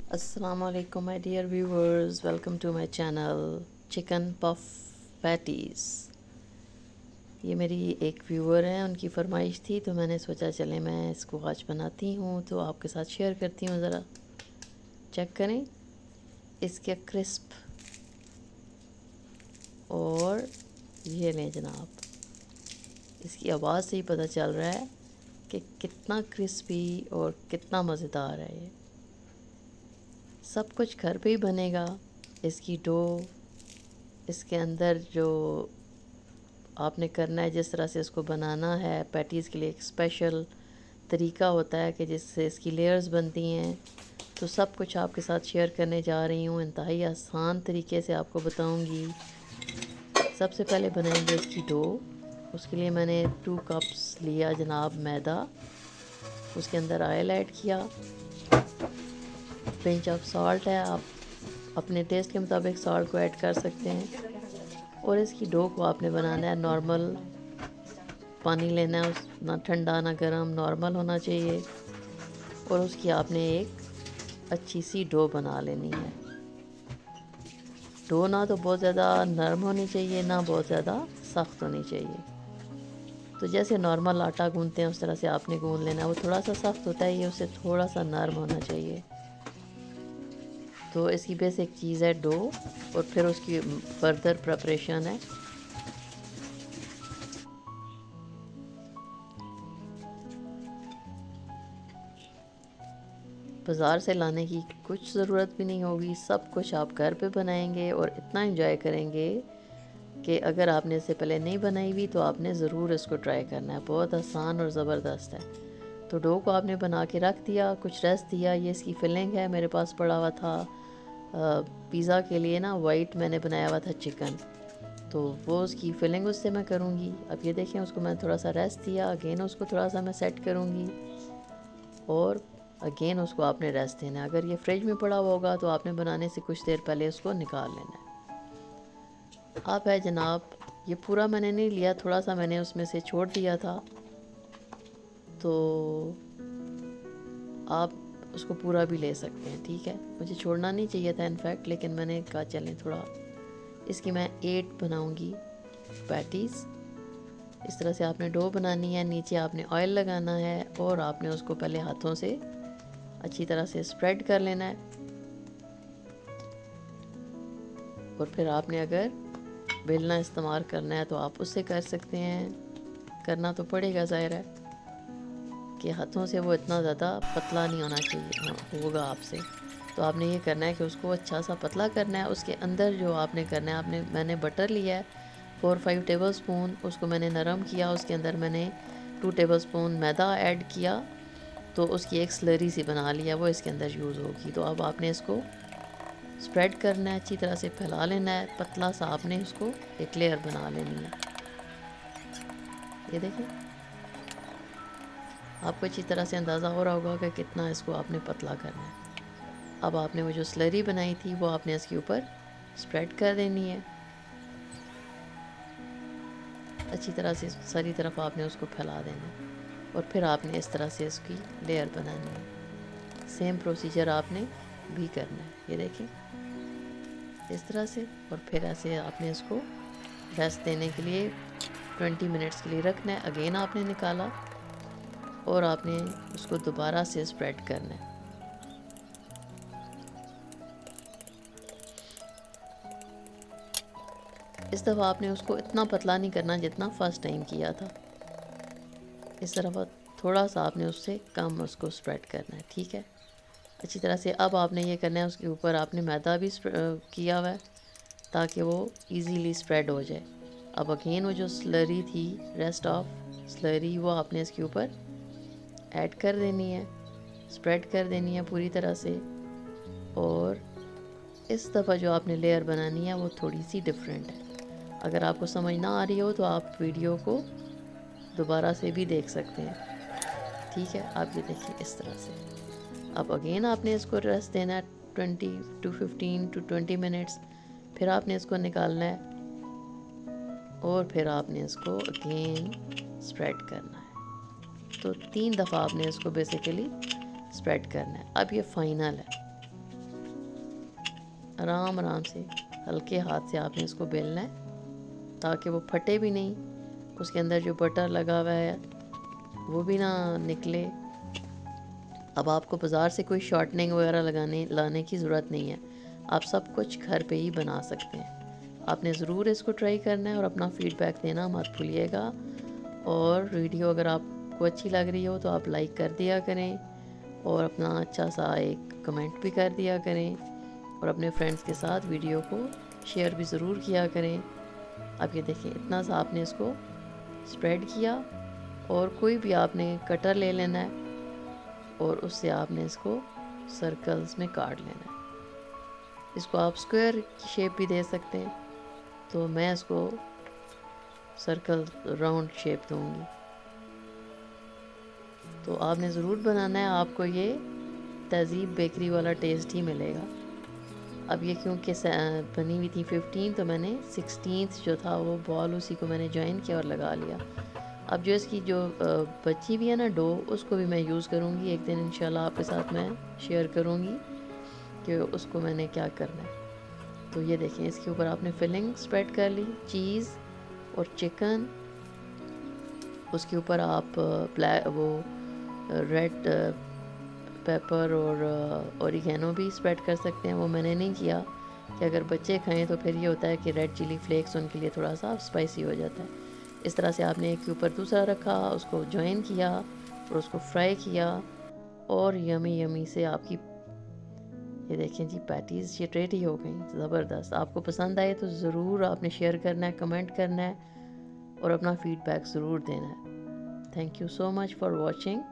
अस्सलाम वालेकुम my dear viewers, welcome to my channel chicken puff patties. ये मेरी एक व्यूवर हैं, उनकी फरमाइश थी तो मैंने सोचा चले मैं इसको आज बनाती हूँ तो आपके साथ शेयर करती हूँ। ज़रा चेक करें इसके क्रिस्प, और ये लें जनाब, इसकी आवाज़ से ही पता चल रहा है कि कितना क्रिस्पी और कितना मज़ेदार है। ये सब कुछ घर पे ही बनेगा। इसकी डो, इसके अंदर जो आपने करना है, जिस तरह से इसको बनाना है, पैटीज़ के लिए एक स्पेशल तरीका होता है कि जिससे इसकी लेयर्स बनती हैं। तो सब कुछ आपके साथ शेयर करने जा रही हूँ, इंतहाई आसान तरीके से आपको बताऊँगी। सबसे पहले बनाएंगे इसकी डो। उसके लिए मैंने 2 कप्स लिया जनाब मैदा, उसके अंदर ऑयल ऐड किया, पिंच ऑफ सॉल्ट है, आप अपने टेस्ट के मुताबिक सॉल्ट को ऐड कर सकते हैं। और इसकी डो को आपने बनाना है नॉर्मल, पानी लेना है, उस ना ठंडा ना गर्म, नॉर्मल होना चाहिए। और उसकी आपने एक अच्छी सी डो बना लेनी है। डो ना तो बहुत ज़्यादा नरम होनी चाहिए, ना बहुत ज़्यादा सख्त होनी चाहिए। तो जैसे नॉर्मल आटा गूंदते हैं उस तरह से आपने गूंद लेना है। वो थोड़ा सा सख्त होता है, ये उससे थोड़ा सा नरम होना चाहिए। तो इसकी बेसिक चीज़ है डो, और फिर उसकी फर्दर प्रिपरेशन है। बाज़ार से लाने की कुछ ज़रूरत भी नहीं होगी, सब कुछ आप घर पे बनाएंगे और इतना एंजॉय करेंगे कि अगर आपने इससे पहले नहीं बनाई हुई तो आपने ज़रूर इसको ट्राई करना है। बहुत आसान और ज़बरदस्त है। तो डो को आपने बना के रख दिया, कुछ रेस्ट दिया। ये इसकी फिलिंग है, मेरे पास पड़ा हुआ था पिज़्ज़ा के लिए ना वाइट मैंने बनाया हुआ था चिकन, तो वो उसकी फिलिंग उससे मैं करूँगी। अब ये देखें, उसको मैंने थोड़ा सा रेस्ट दिया, अगेन उसको थोड़ा सा मैं सेट करूँगी, और अगेन उसको आपने रेस्ट देना है। अगर ये फ्रिज में पड़ा हुआ होगा तो आपने बनाने से कुछ देर पहले उसको निकाल लेना है। अब है जनाब, ये पूरा मैंने नहीं लिया, थोड़ा सा मैंने उसमें से छोड़ दिया था, तो आप उसको पूरा भी ले सकते हैं। ठीक है, मुझे छोड़ना नहीं चाहिए था इनफैक्ट, लेकिन मैंने कहा चलें थोड़ा। इसकी मैं 8 बनाऊंगी पैटीज़। इस तरह से आपने डो बनानी है, नीचे आपने ऑयल लगाना है, और आपने उसको पहले हाथों से अच्छी तरह से स्प्रेड कर लेना है। और फिर आपने अगर बेलना इस्तेमाल करना है तो आप उससे कर सकते हैं। करना तो पड़ेगा, ज़ाहिर है कि हाथों से वो इतना ज़्यादा पतला नहीं होना चाहिए, होगा आपसे। तो आपने ये करना है कि उसको अच्छा सा पतला करना है। उसके अंदर जो आपने करना है, मैंने बटर लिया है 4-5 टेबल स्पून, उसको मैंने नरम किया। उसके अंदर मैंने 2 टेबल स्पून मैदा ऐड किया, तो उसकी एक स्लरी सी बना लिया, वो इसके अंदर यूज़ होगी। तो अब आपने इसको स्प्रेड करना है, अच्छी तरह से फैला लेना है, पतला सा आपने उसको एक लेयर बना लेनी है। ये देखिए, आपको अच्छी तरह से अंदाज़ा हो रहा होगा कि कितना इसको आपने पतला करना है। अब आपने वो जो स्लरी बनाई थी वो आपने इसके ऊपर स्प्रेड कर देनी है। अच्छी तरह से सारी तरफ आपने उसको फैला देना है, और फिर आपने इस तरह से इसकी लेयर बनानी है। सेम प्रोसीजर आपने भी करना है। ये देखिए, इस तरह से। और फिर ऐसे आपने इसको रेस्ट देने के लिए 20 मिनट्स के लिए रखना है। अगेन आपने निकाला और आपने उसको दोबारा से स्प्रेड करना है। इस दफ़ा आपने उसको इतना पतला नहीं करना जितना फ़र्स्ट टाइम किया था। इस तरफ थोड़ा सा आपने उससे कम उसको स्प्रेड करना है। ठीक है, अच्छी तरह से। अब आपने ये करना है, उसके ऊपर आपने मैदा भी किया हुआ है ताकि वो इजीली स्प्रेड हो जाए। अब अगेन वो जो स्लरी थी, रेस्ट ऑफ स्लरी, वो आपने इसके ऊपर ऐड कर देनी है, स्प्रेड कर देनी है पूरी तरह से। और इस दफ़ा जो आपने लेयर बनानी है वो थोड़ी सी डिफरेंट है। अगर आपको समझ ना आ रही हो तो आप वीडियो को दोबारा से भी देख सकते हैं। ठीक है, आप ये देखिए इस तरह से। अब अगेन आपने इसको रेस्ट देना है 15 to 20 मिनट्स। फिर आपने इसको निकालना है, और फिर आपने इसको अगेन स्प्रेड करना है। तो 3 दफ़ा आपने इसको बेसिकली स्प्रेड करना है। अब ये फाइनल है, आराम आराम से हल्के हाथ से आपने इसको बेलना है ताकि वो फटे भी नहीं, उसके अंदर जो बटर लगा हुआ है वो भी ना निकले। अब आपको बाज़ार से कोई शॉर्टनिंग वगैरह लाने की ज़रूरत नहीं है, आप सब कुछ घर पे ही बना सकते हैं। आपने ज़रूर इसको ट्राई करना है और अपना फ़ीडबैक देना मत भूलिएगा। और वीडियो अगर आपको अच्छी लग रही हो तो आप लाइक कर दिया करें और अपना अच्छा सा एक कमेंट भी कर दिया करें और अपने फ्रेंड्स के साथ वीडियो को शेयर भी ज़रूर किया करें। अब ये देखें, इतना सा आपने इसको स्प्रेड किया और कोई भी आपने कटर ले लेना है और उससे आपने इसको सर्कल्स में काट लेना है। इसको आप स्क्वायर की शेप भी दे सकते हैं, तो मैं इसको सर्कल राउंड शेप दूंगी। तो आपने ज़रूर बनाना है, आपको ये तहज़ीब बेकरी वाला टेस्ट ही मिलेगा। अब ये क्योंकि बनी हुई थी 15, तो मैंने 16th जो था वो बॉल उसी को मैंने ज्वाइन किया और लगा लिया। अब जो इसकी जो बची भी है ना डो, उसको भी मैं यूज़ करूँगी एक दिन इंशाल्लाह, आपके साथ मैं शेयर करूँगी कि उसको मैंने क्या करना है। तो ये देखें, इसके ऊपर आपने फिलिंग स्प्रेड कर ली, चीज़ और चिकन, उसके ऊपर आप ब्लैक वो रेड पेपर और ओरिगेनो भी स्प्रेड कर सकते हैं। वो मैंने नहीं किया कि अगर बच्चे खाएं तो फिर ये होता है कि रेड चिली फ्लेक्स उनके लिए थोड़ा सा स्पाइसी हो जाता है। इस तरह से आपने एक के ऊपर दूसरा रखा, उसको जॉइन किया और उसको फ्राई किया और यमी यमी से आपकी ये देखें जी पैटीज़ ये रेडी हो गई। ज़बरदस्त। आपको पसंद आए तो ज़रूर आपने शेयर करना है, कमेंट करना है और अपना फ़ीडबैक ज़रूर देना है। Thank you so much for watching.